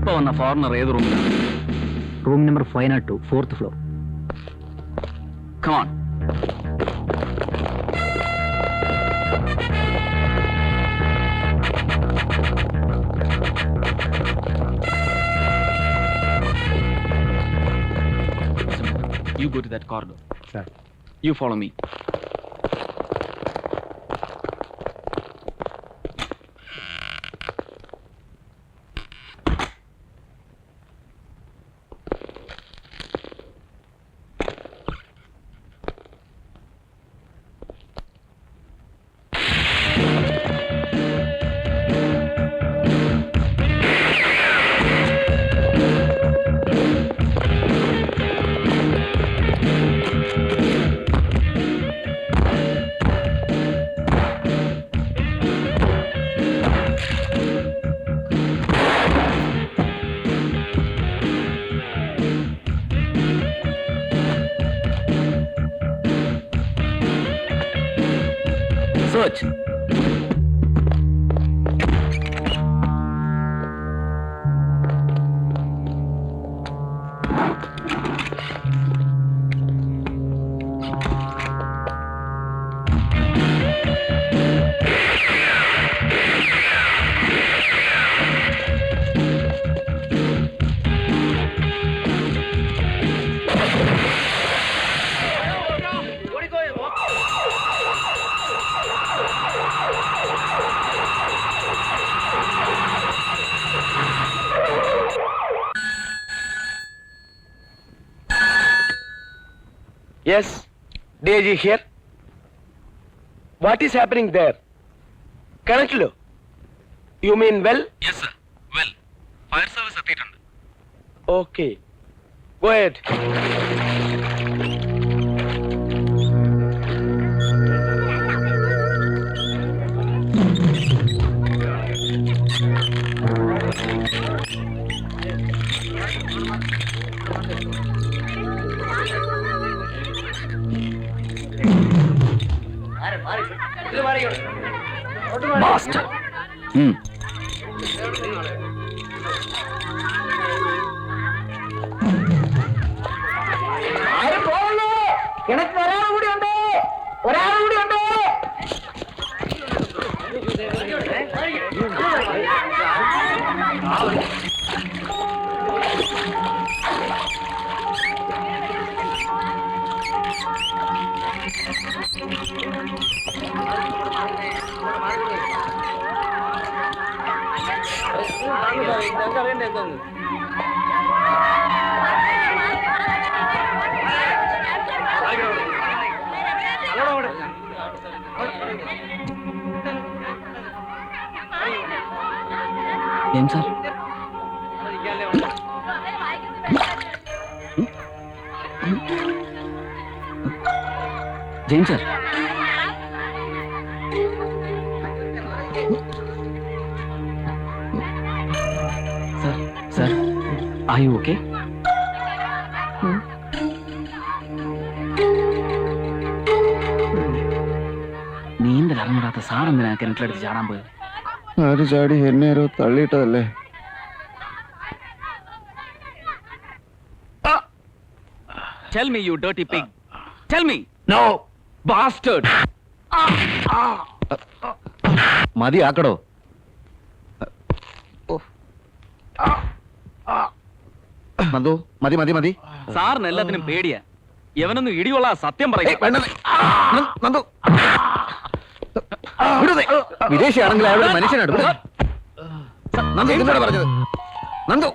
ഇപ്പൊ വന്ന ഫോറിനർ ഏത് റൂമിലാണ്? Room number 502, 4th floor. Come on. You go to that corridor. Sir. You follow me. Search. Yes, DIG here. What is happening there? Correctly. You mean well? Yes, sir. Well, fire service എത്തിയിട്ടുണ്ട്. Okay. Go ahead. Bastard. ఏం sir? Jain sir, sir are you okay? നീന്തൽ അറിഞ്ഞൂടാത്ത സാറെന്തിനാ കിണറ്റിലെടുത്ത് ചാടാൻ പോയത്? ആര് ചാടി? എന്നെ ആരോ തള്ളിയിട്ടതല്ലേ? Tell me, you dirty pig. Tell me. No, bastard. മതി ആക്കടോ. നന്ദു, മതി മതി മതി. സാറിന് എല്ലാത്തിനും പേടിയാ. എവനൊന്നും ഇടികൊള്ളാ സത്യം പറയും. നന്ദു, വിദേശിയാണെങ്കിൽ അയാളുടെ മനുഷ്യനാണ്. നന്ദു എന്നോട് പറഞ്ഞത്. നന്ദു,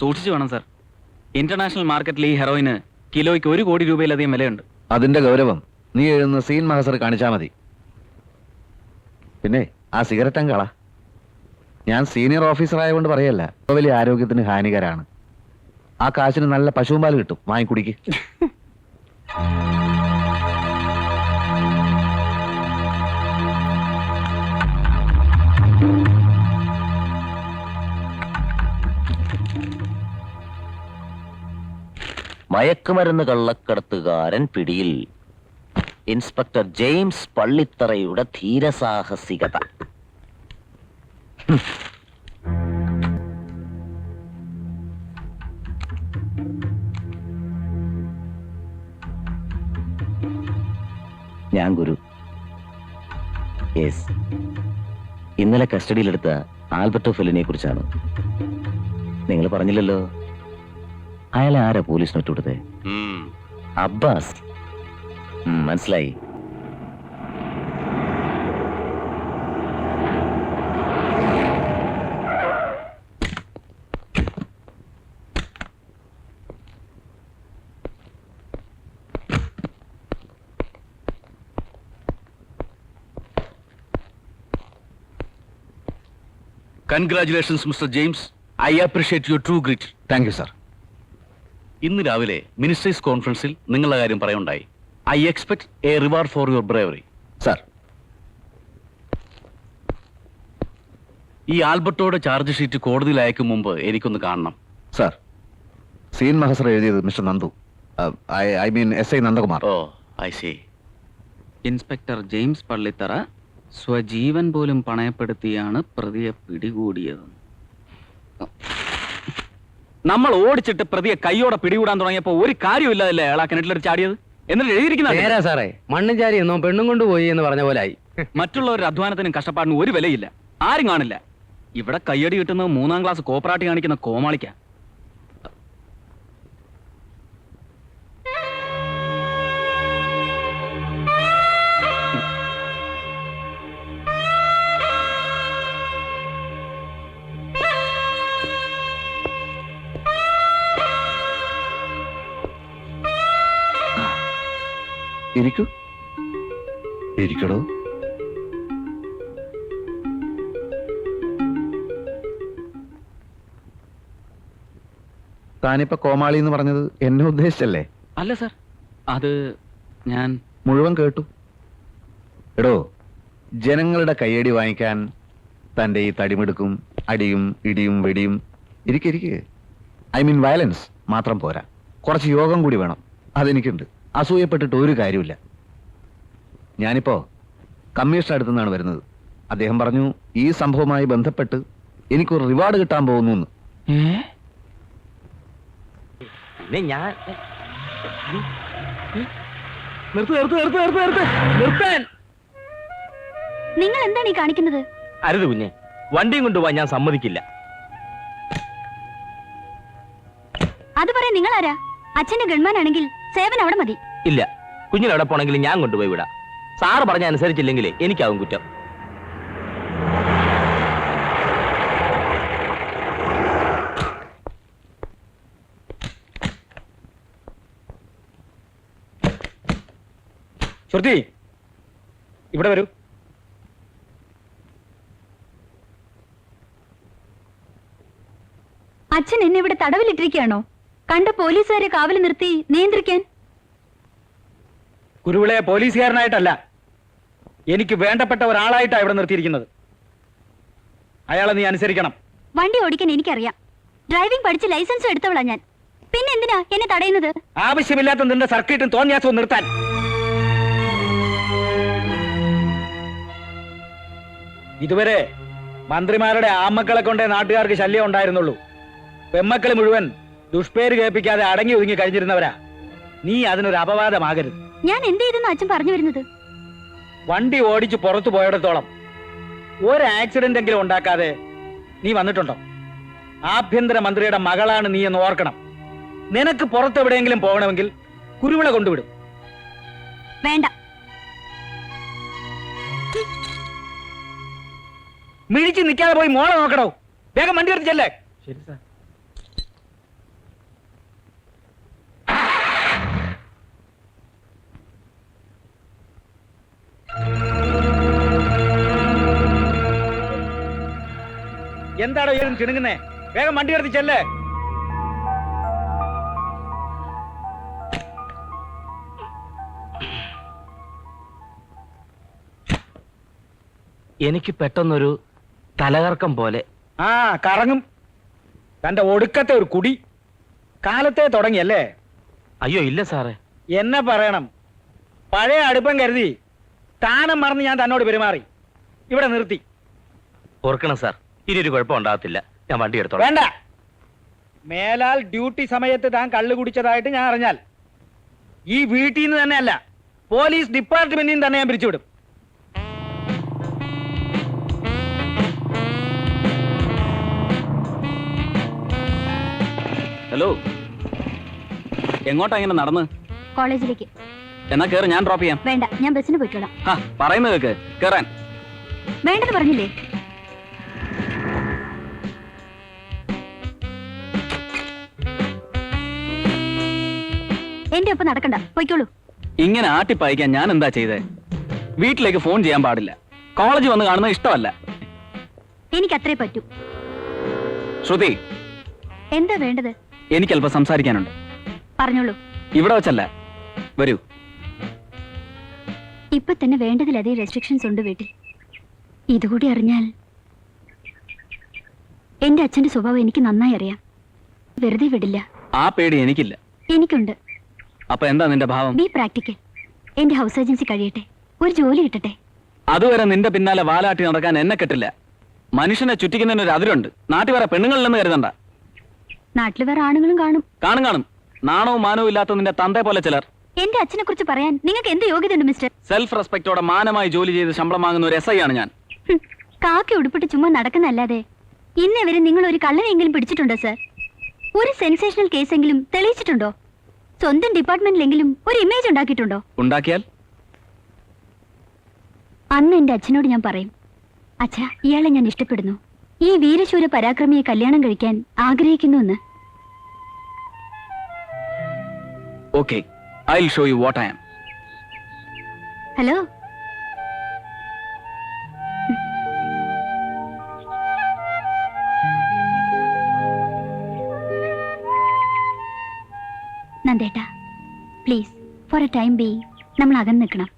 സൂക്ഷിച്ചു വേണം സാർ. ഇന്റർനാഷണൽ മാർക്കറ്റിൽ ഈ ഹെറോയിന് കിലോയ്ക്ക് 1 കോടി രൂപയിലധികം വിലയുണ്ട്. അതിന്റെ ഗൗരവം നീ എഴുതുന്ന സീൻ മഹസർ കാണിച്ചാ മതി. പിന്നെ ആ സിഗരറ്റ് അങ്ങ് കള. ഞാൻ സീനിയർ ഓഫീസർ ആയതുകൊണ്ട് പറയല്ല, ഇപ്പൊ വലിയ ആരോഗ്യത്തിന് ഹാനികരാണ്. ആ കാശിന് നല്ല പശുവും പാല് കിട്ടും, വാങ്ങി കുടിക്ക്. മയക്കുമരുന്ന് കള്ളക്കടത്തുകാരൻ പിടിയിൽ. ഇൻസ്പെക്ടർ ജെയിംസ് പള്ളിത്തറയുടെ ധീരസാഹസികത. ഞാൻ ഗുരു. യെസ്, ഇന്നലെ കസ്റ്റഡിയിലെടുത്ത ആൽബർട്ടോ ഫെലിനെ കുറിച്ചാണ്. നിങ്ങൾ പറഞ്ഞില്ലല്ലോ, അയാളെ ആരാ പോലീസിന് വിട്ടുകൊടുത്തേ? അബ്ബാസ്. മനസ്സിലായി. Congratulations mister James. I appreciate your true grit. Thank you, sir. ഇന്ന് രാവിലെ മിനിസ്റ്റേഴ്സ് കോൺഫറൻസിൽ നിങ്ങളുടെ കാര്യം പറയുണ്ടായി. I expect a reward for your bravery. Sir, ഈ ആൽബർട്ടോയുടെ ചാർജ് ഷീറ്റ് കോടതിയിൽ അയക്കും മുമ്പ് എനിക്കൊന്ന് കാണണം. സർ, സീൻ മഹസർ എഴുതിയത് mister Nandu. I mean SI Nandakumar. Oh, I see. Inspector James Pallithara സ്വജീവൻ പോലും പണയപ്പെടുത്തിയാണ് പ്രതിയെ പിടികൂടിയത്. നമ്മൾ ഓടിച്ചിട്ട് പ്രതിയെ കൈയോടെ പിടികൂടാൻ തുടങ്ങിയപ്പോ ഒരു കാര്യമില്ലതല്ലേ അയാൾ ആ കിണറ്റിലെടുത്ത് ചാടിയത്? എന്നിട്ട് എഴുതിയിരിക്കുന്ന സാറേ, മണ്ണും ചാരി എന്നോ പെണ്ണും കൊണ്ടുപോയി എന്ന് പറഞ്ഞ പോലെ ആയി. മറ്റുള്ളവരുടെ അധ്വാനത്തിനും കഷ്ടപ്പാടിനും ഒരു വിലയില്ല, ആരും കാണില്ല. ഇവിടെ കയ്യടി കിട്ടുന്നത് 3ാം ക്ലാസ് കോപ്പറാട്ടി കാണിക്കുന്ന കോമാളിക്ക. ഇരിക്കൂ, ഇരിക്കടോ. താനിപ്പോ കോമാളി എന്ന് പറഞ്ഞത് എന്നെ ഉദ്ദേശിച്ചല്ലേ? അല്ല സർ, അത് ഞാൻ മുഴുവൻ കേട്ടു. എടോ, ജനങ്ങളുടെ കയ്യടി വാങ്ങിക്കാൻ തന്റെ ഈ തടിമെടുക്കും അടിയും ഇടിയും വെടിയും ഇരിക്കെ ഐ മീൻ വയലൻസ് മാത്രം പോരാ, കുറച്ച് യോഗം കൂടി വേണം. അതെനിക്കുണ്ട്. അസൂയപ്പെട്ടിട്ട് ഒരു കാര്യമില്ല. ഞാനിപ്പോ കമ്മീഷണർ അടുത്തു നിന്നാണ് വരുന്നത്. അദ്ദേഹം പറഞ്ഞു ഈ സംഭവവുമായി ബന്ധപ്പെട്ട് എനിക്കൊരു റിവാർഡ് കിട്ടാൻ പോകുന്നു. ഞാൻ നിങ്ങൾ എന്താണ് ഈ കാണിക്കുന്നത്? അരുത് കുഞ്ഞെ, വണ്ടിയും കൊണ്ടുപോവാൻ ഞാൻ സമ്മതിക്കില്ല. അത് പറയാൻ നിങ്ങൾ ആരാ? അച്ഛന്റെ ഗൺമാൻ ആണെങ്കിൽ സേവൻ അവിടെ മതി. ഇല്ല, കുഞ്ഞിന് എവിടെ പോണെങ്കിൽ ഞാൻ കൊണ്ടുപോയി വിടാം. സാറ് പറഞ്ഞ അനുസരിച്ചില്ലെങ്കിലേ എനിക്കാവും കുറ്റം. ശ്രുതി, ഇവിടെ വരൂ. അച്ഛൻ എന്നെ ഇവിടെ തടവിലിട്ടിരിക്കുകയാണോ? കണ്ട പോലീസുകാരെ കാവൽ നിർത്തി നിയന്ത്രിക്കാൻ? കുരുവിളയെ പോലീസുകാരനായിട്ടല്ല, എനിക്ക് വേണ്ടപ്പെട്ട ഒരാളായിട്ടാണ് ഇവിടെ നിർത്തിയിരിക്കുന്നത്. അയാളെ നീ അനുസരിക്കണം. വണ്ടി ഓടിക്കാൻ എനിക്കറിയാം. ഡ്രൈവിംഗ് പഠിച്ച് ലൈസൻസ് എടുത്തവളാ ഞാൻ. പിന്നെ എന്തിനാ എന്നെ തടയുന്നത്? ആവശ്യമില്ലാത്ത നിന്റെ സർക്കിട്ടും തോന്നിയാസവും നിർത്താൻ. ഇതുവരെ മന്ത്രിമാരുടെ ആമക്കളെ കൊണ്ടേ നാട്ടുകാർക്ക് ശല്യം ഉണ്ടായിരുന്നുള്ളൂ. പെമ്മക്കൾ മുഴുവൻ ദുഷ്പേര് കേൾപ്പിക്കാതെ അടങ്ങി ഒതുങ്ങി കഴിഞ്ഞിരുന്നവരാ. നീ അതിനൊരു അപവാദമാകരുത്. ഞാൻ എന്ത് ചെയ്തെന്ന് അച്ഛൻ പറഞ്ഞു വരുന്നത്? വണ്ടി ഓടിച്ച് പുറത്തു പോയിടത്തോളം ഒരു ആക്സിഡന്റ് എങ്കിലും ഉണ്ടാക്കാതെ നീ വന്നിട്ടുണ്ടോ? ആഭ്യന്തര മന്ത്രിയുടെ മകളാണ് നീ എന്ന് ഓർക്കണം. നിനക്ക് പുറത്തെവിടെയെങ്കിലും പോകണമെങ്കിൽ കുരുവിള കൊണ്ടുവിടും. വേണ്ട. മിഴിച്ച് നിൽക്കാതെ പോയി മോളെ നോക്കണോ. വേഗം വണ്ടി എടുത്ത് ചെല്ലേ. ശരി സാർ. എന്താടോ ഇയാൾ ചിണുങ്ങുന്നേ? വേഗം വണ്ടി എടുത്ത് ചെല്ലേ. എനിക്ക് പെട്ടെന്നൊരു തലകറക്കം പോലെ. ആ കറങ്ങും. തന്റെ ഒടുക്കത്തെ ഒരു കുടി കാലത്തെ തുടങ്ങിയല്ലേ? അയ്യോ ഇല്ല സാറേ. എന്നെ പറയണം. പഴയ അടുപ്പം കരുതി സ്ഥാനം മറന്ന് ഞാൻ തന്നോട് പെരുമാറി. ഇവിടെ നിർത്തി. ഓർക്കണം സാർ, ഇനി ഒരു കുഴപ്പം ഉണ്ടാകത്തില്ല. ഞാൻ വണ്ടി എടുത്തോളാം. വേണ്ട. മേലാൽ ഡ്യൂട്ടി സമയത്ത് താൻ കള്ളു കുടിച്ചതായിട്ട് ഞാൻ അറിഞ്ഞാൽ ഈ വീട്ടിൽ നിന്ന് തന്നെയല്ല, പോലീസ് ഡിപ്പാർട്ട്മെന്റിൽ നിന്ന് തന്നെ ഞാൻ പിരിച്ചുവിടും. ഹലോ, എങ്ങോട്ടാ ഇങ്ങനെ നടന്ന്? കോളേജിലേക്ക്. എന്നാ കേറ്, ഞാൻ ഡ്രോപ്പ് ചെയ്യാം. വേണ്ട, ഞാൻ ബസ്സിന് പോയിക്കോളാം. ആ പറയുന്നത് കേക്ക്, കേറാൻ. വേണ്ടെന്ന് പറഞ്ഞില്ലേ? എന്റെ ഒപ്പം നടക്കണ്ട, പോയിക്കോളൂ. ഇങ്ങനെ ആട്ടിപ്പായിക്കാൻ ഞാൻ എന്താ ചെയ്തേ? വീട്ടിലേക്ക് ഫോൺ ചെയ്യാൻ പാടില്ല, കോളേജ് വന്ന് കാണുന്നത് ഇഷ്ടമല്ല. എനിക്ക് അത്രേ പറ്റൂ. ശ്രുതി, എന്താ വേണ്ടത്? എനിക്ക് അല്പം സംസാരിക്കാനുണ്ട്. പറഞ്ഞോളൂ. ഇവിടെ വെച്ചല്ല, വരൂ. ഇപ്പൊ തന്നെ വേണ്ടതിലധികം റെസ്ട്രിക്ഷൻസ് ഉണ്ട് വീട്ടിൽ. ഇതുകൂടി അറിഞ്ഞാൽ എന്റെ അച്ഛന്റെ സ്വഭാവം എനിക്ക് നന്നായി അറിയാം. വെറുതെ വിടില്ല. ആ പേടി എനിക്കില്ല. എനിക്കുണ്ട്. അപ്പൊ എന്താ നിന്റെ ഭാവം? B practical. എന്റെ ഹൗസ് ഏജൻസി കഴിയട്ടെ, ഒരു ജോലി കിട്ടട്ടെ. അതുവരെ നിന്റെ പിന്നാലെ വാലാട്ടി നടക്കാൻ എന്നെ കെട്ടില്ല. മനുഷ്യനെ ചുറ്റിക്കുന്നതിന് ഒരു അതിരുണ്ട്. നാട്ടിൽ വേറെ പെണ്ണുങ്ങളില്ലെന്ന് കരുതണ്ട. നാട്ടിൽ വേറെ ആണുങ്ങളും കാണും. കാണും കാണും. നാണവും മാനവും ഇല്ലാത്ത നിന്റെ തന്തേ പോലെ ചിലർ. എന്റെ അച്ഛനെ കുറിച്ച് പറയാൻ നിങ്ങൾക്ക് എന്ത് യോഗ്യതയുണ്ട് മിസ്റ്റർ? സെൽഫ് റെസ്പെക്ടോടെ മാനമായി ജോലി ചെയ്ത് ശമ്പളം വാങ്ങുന്ന ഒരു SI ആണ് ഞാൻ. കാക്കി ഉടുപ്പിട്ട് ചുമ്മാ നടക്കുന്നല്ലാതെ ഇന്നേവരെ നിങ്ങൾ ഒരു കള്ളനെങ്കിലും പിടിച്ചിട്ടുണ്ടോ സർ? ഒരു സെൻസേഷണൽ കേസെങ്കിലും തെളിയിച്ചിട്ടുണ്ടോ? സ്വന്തം ഡിപ്പാർട്ട്മെന്റിലെങ്കിലും ഒരു ഇമേജ് ഉണ്ടാക്കിയിട്ടുണ്ടോ? ഉണ്ടാക്കിയാൽ അന്ന് എന്റെ അച്ഛനോട് ഞാൻ പറയും, അച്ഛാ, ഇയാളെ ഞാൻ ഇഷ്ടപ്പെടുന്നു, ഈ വീരശൂര പരാക്രമിയെ കല്യാണം കഴിക്കാൻ ആഗ്രഹിക്കുന്നു എന്ന്. Okay, I will show you what I am. Hello, നന്ദേട്ടാ, please for a time be നമ്മൾ അകന്ന് നിൽക്കണം.